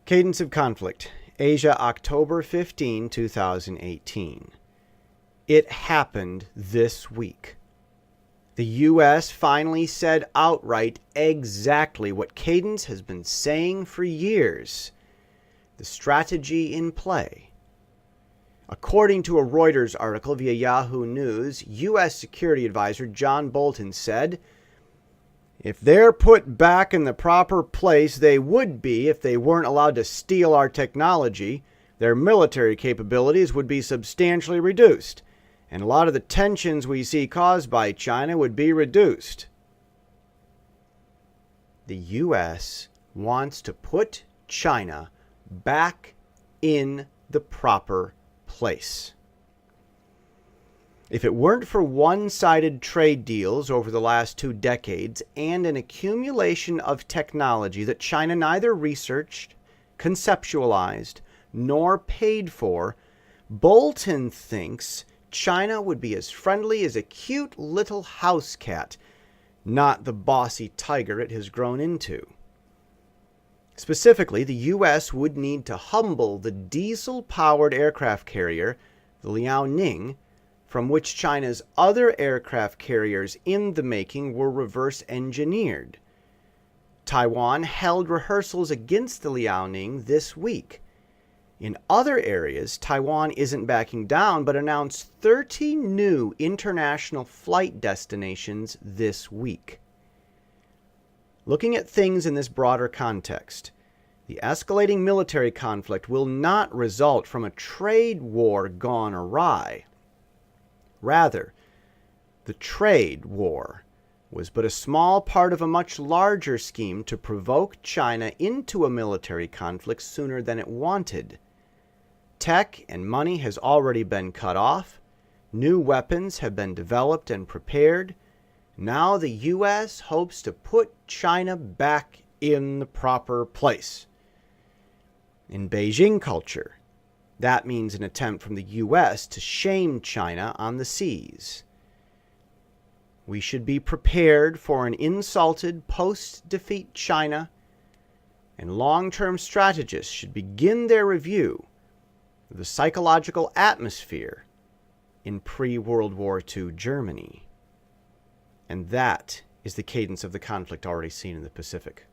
Cadence of Conflict, Asia, October 15, 2018. It happened this week. The U.S. finally said outright exactly what Cadence has been saying for years. The strategy in play. According to a Reuters article via Yahoo News, U.S. Security Advisor John Bolton said, "If they're put back in the proper place they would be if they weren't allowed to steal our technology, their military capabilities would be substantially reduced, and a lot of the tensions we see caused by China would be reduced." The U.S. wants to put China back in the proper place. If it weren't for one-sided trade deals over the last 2 decades and an accumulation of technology that China neither researched, conceptualized, nor paid for, Bolton thinks China would be as friendly as a cute little house cat, not the bossy tiger it has grown into. Specifically, the U.S. would need to humble the diesel-powered aircraft carrier, the Liaoning, from which China's other aircraft carriers in the making were reverse-engineered. Taiwan held rehearsals against the Liaoning this week. In other areas, Taiwan isn't backing down, but announced 30 new international flight destinations this week. Looking at things in this broader context, the escalating military conflict will not result from a trade war gone awry. Rather, the trade war was but a small part of a much larger scheme to provoke China into a military conflict sooner than it wanted. Tech and money has already been cut off. New weapons have been developed and prepared. Now the U.S. hopes to put China back in the proper place. In Beijing culture, that means an attempt from the U.S. to shame China on the seas. We should be prepared for an insulted post-defeat China, and long-term strategists should begin their review of the psychological atmosphere in pre-World War II Germany. And that is the cadence of the conflict already seen in the Pacific.